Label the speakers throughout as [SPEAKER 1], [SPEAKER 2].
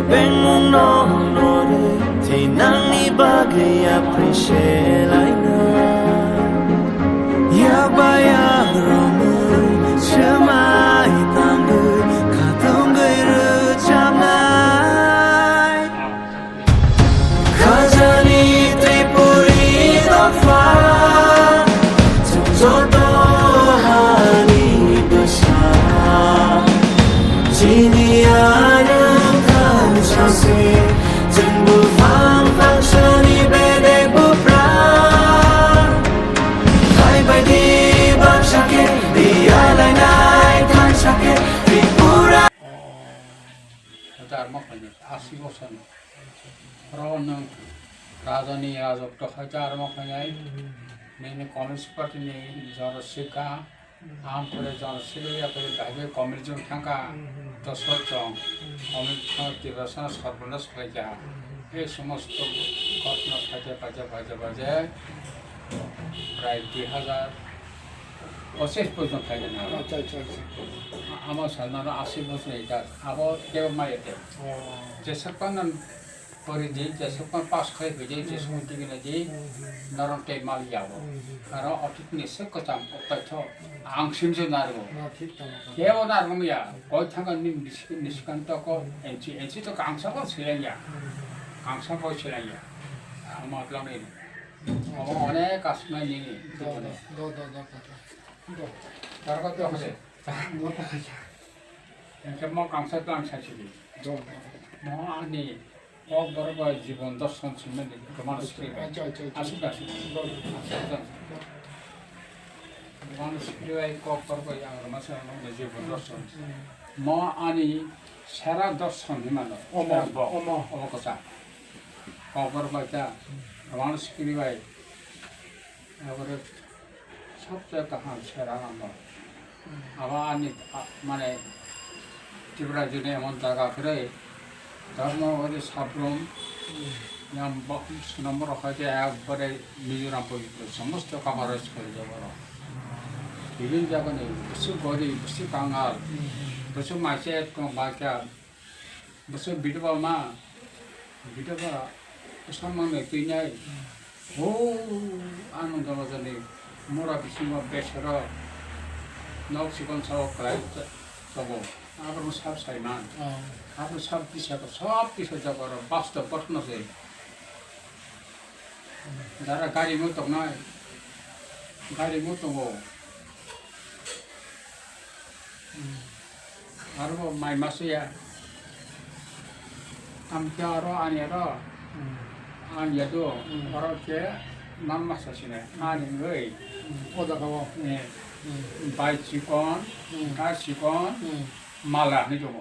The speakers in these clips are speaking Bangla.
[SPEAKER 1] bên mong nó thì nắng đi ba gây appreciate lại nữa ya ba ya romu chama itangu katong gây rư cham lại khajani tripuri da fa cho to hani basa jini anam tham chase jengbu phang phang shani bede bupra bye bye di bang shake di alai nai than shake tripura
[SPEAKER 2] हजार मखनी 80 বছর রওন রাজনী আজব তো हजार मखनी ने कम्युनिस्ट पार्टी ने जर सिका आम करे जर सिलिया करे भागे कम्युनिज्म थाका दसर चं कम्युनिस्ट दिवसन सर्वनाश खाइया এই সমস্ত ঘটনা বাজে প্রায় 2025 পর্যন্ত থাকে না
[SPEAKER 3] আচ্ছা আচ্ছা আচ্ছা
[SPEAKER 2] আমার সাধারণ 80 বছর এটা আবার কেউ মাইতে যে সরকার পরিধি যে সরকার পাস খাই হয়ে যে সময় দিকে যে নরম টাইপ মাল যাবো কারণ অতীত নিশ্চে কচাম তথ্য আংশিমসে নারগো কেউ নারগমিয়া কই থাকা নিষ্কান্ত এনসি তো কাংসাকো ছিলেন কাংসাকো ছিলেন আমার লামে আমার অনেক আসমাই নিয়ে তার কথা হচ্ছে ম কাংসা তো আমি সাইছিলি ম আনি বড় জীবন দর্শন শুনবেন মানুষ আসুক আসুক মানুষ করবো আমার জীবন দর্শন ম আনি সেরা দর্শন হিমান অবকথা করবাইটা মানুষ কিনবাই এবারে সবচেয়ে কাহান সেরা নাম্বার আবার আনি মানে ত্রিপুরা জুড়ে এমন জায়গা করে ধর্মবাদী সাবরম নম্বর হয়তো একবারে মিজোরাম পর্যন্ত সমস্ত কাভারেজ করে যাব বিভিন্ন জায়গায় বসু গরিব বসু কাঙ্গাল বসু মাসে বাচ্চা বসু বিধবা মা বিধবা সম্মানে তুই নাই ও আনন্দ বাজারে মোরা বিসিম বেসর নক সিকন সব যাব আবার সব সাইমান আবার সব কিছু জগর বাস্তব প্রশ্ন আছে যারা গাড়ি মতো নয় গাড়ি মতো আর মাই মাসে আমকে আরো আনিয়াতো আরকে নাম মাস আছে না আনি গই
[SPEAKER 3] ওদা খাওয়া
[SPEAKER 2] বাই চিকন গা চিকন মালা নি দङ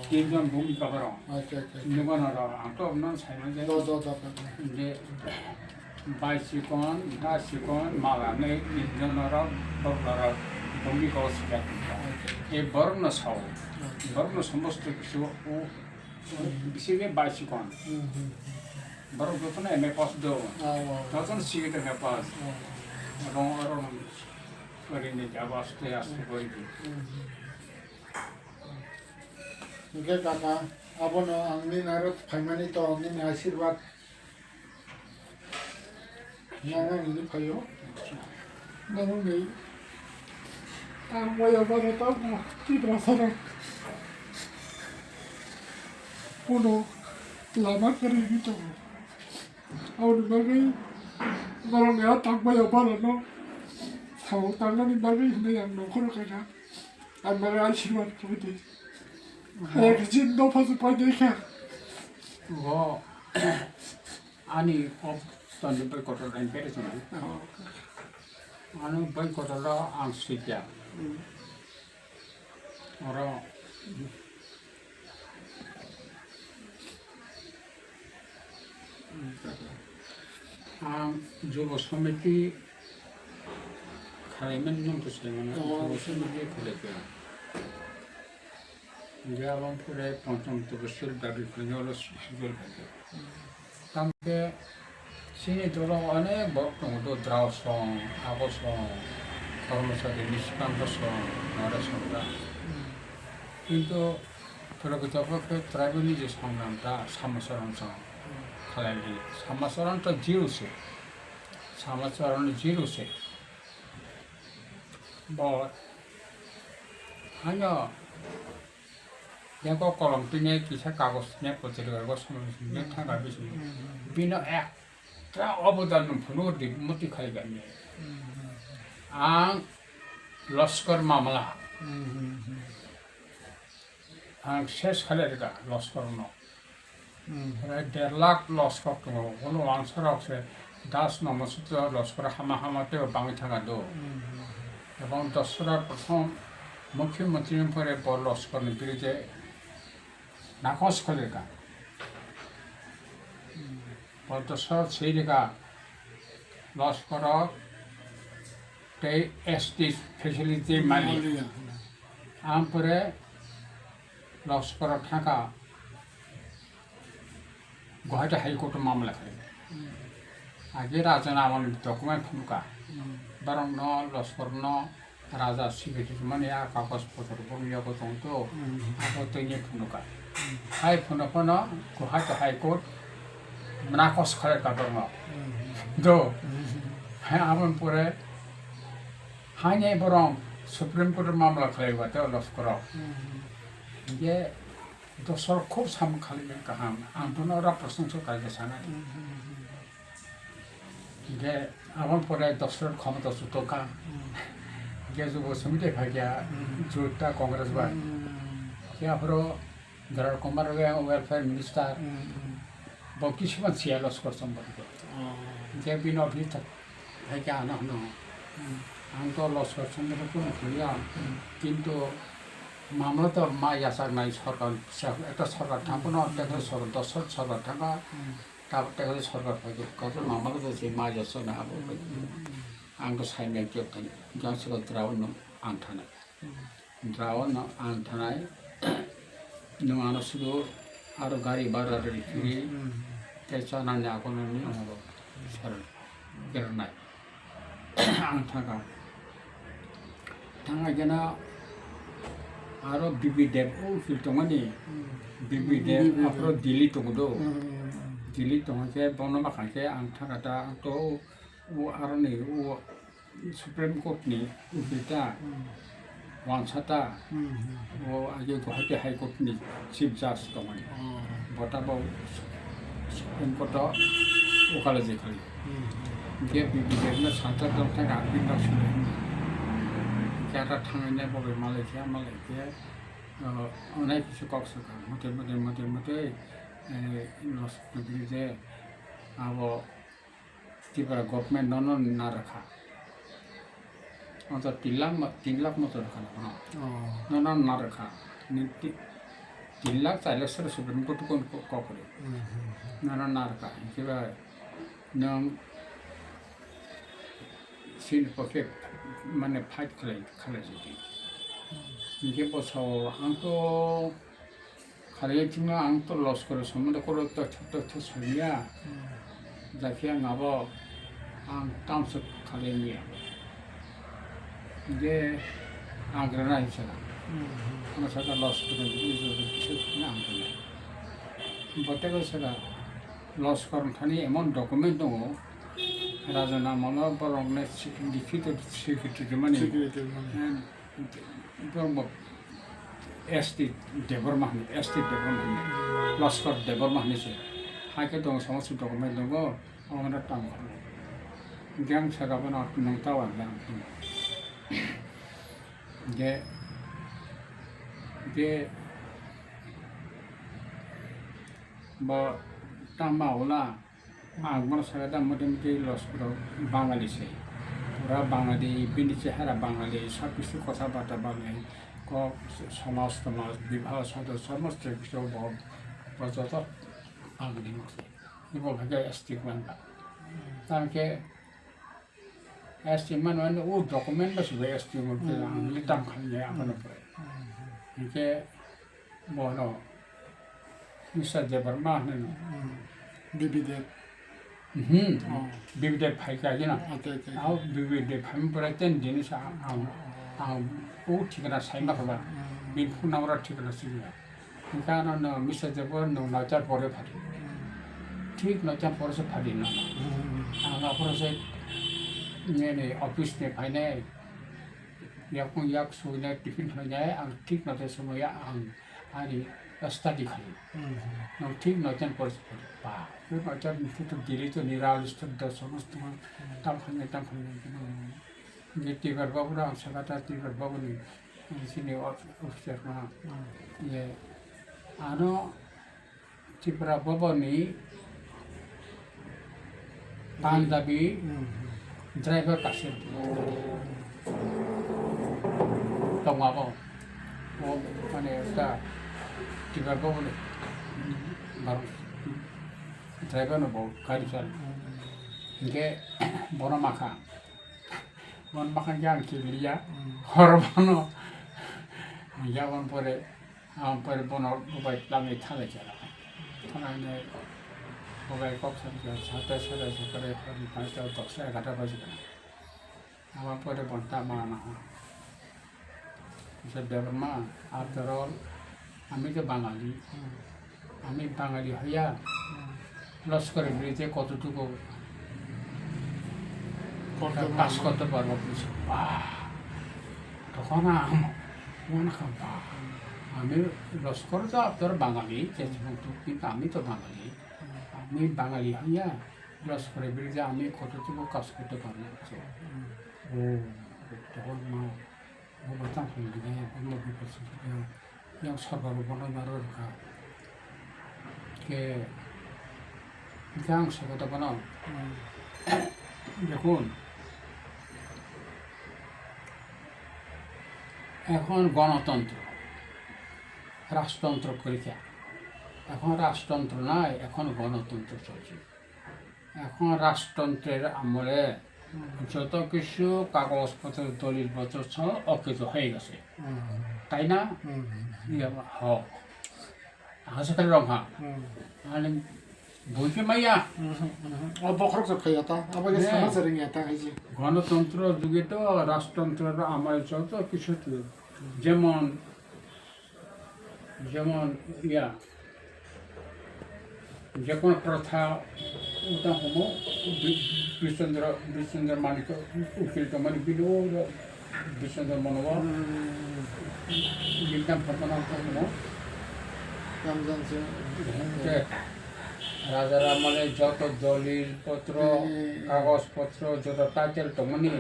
[SPEAKER 2] তিনজন ভূমিকা দङ
[SPEAKER 3] আচ্ছা আচ্ছা
[SPEAKER 2] নগন आंथ' हमनानै सायमान जे जे बाय चिकन गा चिकन माला नै तिनजनर बरर भूमिका আছে এই বর্ণ সাও বর্ণ সমস্ত কিছু ও বিশেষে বাই চিকন বরং যখন এমএ পাস দো তখন সিগিতে এমএ পাস রং রং করে নি আস্তে আস্তে করে
[SPEAKER 3] Oke kakak, apa no angin narut paimani to angin आशीर्वाद nana ini payo, nana ini, aku ya baru tahu di berasal puno lama kali gitu, aku lagi kalau nggak tak bayar baru no, tahu tangan ini lagi ini yang no kalau kerja, ambil आशीर्वाद seperti. একদিন নফাজে পাই দেখা
[SPEAKER 2] ও আনি কপ তন্নি বই কটর লাইন পেরেছ না আনি বই কটর আং সুইয়া ওরা আং যুব সমিতি খাইমেন নমতো সাইমান যুব সমিতি খুলেছে গ্রামপুরে পঞ্চম তপস্যের দাবি করে হলো সুযোগ থাকে তাকে সিনি দল অনেক ভক্ত দ্রাও সং আবো সং কর্মচারী নিষ্কান্ত সং নরেশ কিন্তু 그렇고 그 트라이벌리즈 상담다 사무소랑서 칼날리 사무소랑도 지루세 사무소랑도 지루세 뭐 하냐 내가 column pinnya kisah kagosnya putri kagos semuanya tangga bisa bina tra obodan penuh di muti kaligannya ang loskor mamala ang ses kaliga loskor no 1.5 lakh loskor tuh kalau langsung aku das nomor itu loskor hama tuh bangun tangga do এবং দশরা প্রথম মুখ্যমন্ত্রীর পরে বড় লস্করের বিরুদ্ধে নাকচ করে কা দশরা সেই রেখা লস্কর এসটি ফেসিলিটি মালি আমপরে লস্কর থাকা গুয়াহাটি হাইকোর্ট মামলা করে আগে রাজনা আমার ডকুমেন্ট ফুকা barang no loskor no raja sibiti mana ya kapas potor bumi aku tunggu aku tanya punuka hai puno ku hai court menakos kare kator no do hai aman pure hanya barang supreme court mamla kare bate loskor ye dosor খুব sam khali men kaham antono ra prasangso kaje sana ge আমার পরে দশটার ক্ষমতা সুতোকা গেজু বসুমিতে ভাইয়া জোরটা কংগ্রেস বাই কে আফরো ধরার কুমার ওয়েলফেয়ার মিনিস্টার বা কিছুমান সিয়া লস্কর সম্পর্কে যে বিন অভিত ভাইয়া আনা হন আং তো লস্কর সম্পর্কে কোনো ভুলিয়া কিন্তু মামলা তো মা ইয়াসার নাই সরকার একটা সরকার থাকো না একটা সরকার দশর সরকার থাকা তারপর দেখা যায় সরকার হয়তো কত মামাকে বলছে মা যাচ্ছে না আঙ্ক সাইমের কেউ থাকে যাচ্ছে দ্রাবণ আনথানায় দ্রাবণ আনথানায় নয় শুধু আরও গাড়ি ভাড়া ফিরে চানানি এখন সরল নাই আনথাকা থাকা যেন আরও বিবি দেব ও ফিল দমানি বিবি দেব আপনার দিল্লি দো দিল্লি দংছে বনমা খাইছে আं থাকাটা তো ও আরো নেই ও সুপ্রিম কোর্টনি উকিলটা ওয়ানসাটা ও আগে গুয়াহাটি হাইকোর্টনি চিফ জাজ দমন বটাবাও সুপ্রিম কোর্ট ওকালে যে খালি যে বিবিদেবनो সান্তা দংছে আপিল দাছিল যারা থাঙাইনাय ববে মালয়েশিয়া অনেক কিছু কক্সকা মতে los de abo tipo government no na rakha oto 3 lakh motor rakha no na rakha ni 3 lakh 4 lakh supreme court ko kore na rakha kiba nang sin poke mane fight khale jodi nike boso angto खाली चिंगा आं तो लॉस करो समझ करो तो सरिया जाकिया नाबो आं टाउन से खाली नहीं ये आग्रह ही चला मैं सादा लॉस करो जो किसी ना आंगे बटे को चला लॉस करो थानी एमन डॉक्यूमेंट दो राजना मामा पर हमने लिखित सिक्योरिटी जमाने एसटी देवर माहनी लस्कर देवर माहनी से हाके दं समस्त डकुमेंट दंगो अमरा टांग ग्यांग सगाबन नंगता वाला जे बा टामावला आगमन सगादा मोदमके लस्कर बांगाली से पूरा बांगाली बिनि चेहरा बांगाली सब कुछ কথা বার্তা বাংলায় সমাজ বিবাহ সমস্ত কিছু পর্যটক বাঙালি এবং ভাগে এসটি মানবা তাকে এসটি মানে ও ডকুমেন্ট বসবে এসটি মধ্যে লিটাম খাইলে আপনার পরে একে বড় মিস্টার দেবর মা নেন বিবিদেব বিবিদেব ভাইকা না আর বিবিদেব ভাই পরে তেন জিনিস ও ঠিকানা সাইমা খাবা বিনফু নামরা ঠিকানা ছিল কারণ মিশাতে পর নচার পরে ফাটি ঠিক নচার পরে সে ফাটি না আমার পরে সে অফিস ने फाइने yak suina tiffin honya ang ठीक नते समय ang ani study khali no ठीक नचन पर पा तो नचन तो दिली तो निरालिस्ट द समस्त tam khane नीति करबा पूरा सगाता ती करबा बनी सिने ऑफिसर ना ये आनो चिपरा बबनी पांजाबी ड्राइवर कासे तमाबो वो माने ता टिकर बबनी बार ड्राइवर न बो गाड़ी चल इनके बोना माखा मन makan yang kilia hormono ya wan pore am pore bono bubai langi thale jara thana ne bubai kok san ja sata sara sakare pani pasta toksa gata baji kana am pore bonta mana se berma after all আমি তো বাঙালি আমি বাঙালি হইয়া লস্করের বিরুদ্ধে কতটুকু কাজ করতে পারবো কিছু তখন মনে খাবা আমি লস্কর তো আপনার বাঙালি কিন্তু আমি তো বাঙালি আমি বাঙালি হইয়া লস্করের বিরুদ্ধে আমি কতটুকু কাজ করতে পারবো ও তখন মা বলতাম yang sabar bono naror ka ke yang sakota bono দেখুন এখন গণতন্ত্র রাজতন্ত্র পরীক্ষা এখন রাজতন্ত্র নয় এখন গণতন্ত্র চলছে এখন রাজতন্ত্রের আমলে যত কিছু কাগজপত্র দলিলপত্র সব অকৃত হয়ে গেছে তাই না হাসপাতাল রঙা মানে বইকে মাইয়া
[SPEAKER 3] বখরক খাইয়াতা আবার সমাজের ইয়াতা হইছে
[SPEAKER 2] গণতন্ত্র যুগে তো রাজতন্ত্রের আমলে যত কিছু যেমন যেমন ইয়া যে কোনো প্রথা ওটা হবো বিশ্বচন্দ্র মানিক উকিল তো মানে বিনোদ বিশ্বচন্দ্র মনোবল বিজ্ঞান ঘটনা হবো রাজার আমলে যত দলিলপত্র কাগজপত্র যত টাইটেল তো মানে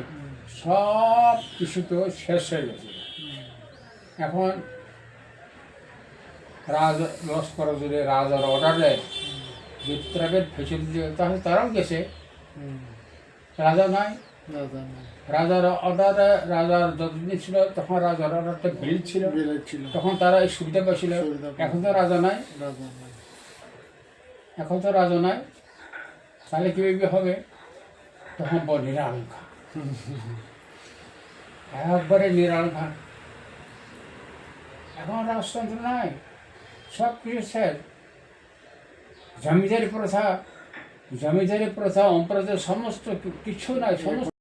[SPEAKER 2] সব কিছু তো শেষ হয়ে গেছে এখন লস্কর যদি রাজার অর্ডার দেয় যদি প্রাইভেট ফেসিলিটি তাহলে তারাও গেছে রাজা নাই রাজার অর্ডারে রাজার যতদিন ছিল তখন রাজার অর্ডারটা ভিড় ছিল তখন তারা এই সুবিধা পেয়েছিল এখন তো রাজা নাই এখন তো রাজা নাই তাহলে কীভাবে হবে তখন বল নিরালঙ্কা একবারে নিরালঙ্কা এখন রাজতন্ত্র নাই সব কিছু শেষ জমিদারি প্রথা অম্প্রথা সমস্ত কিছু নাই সমস্ত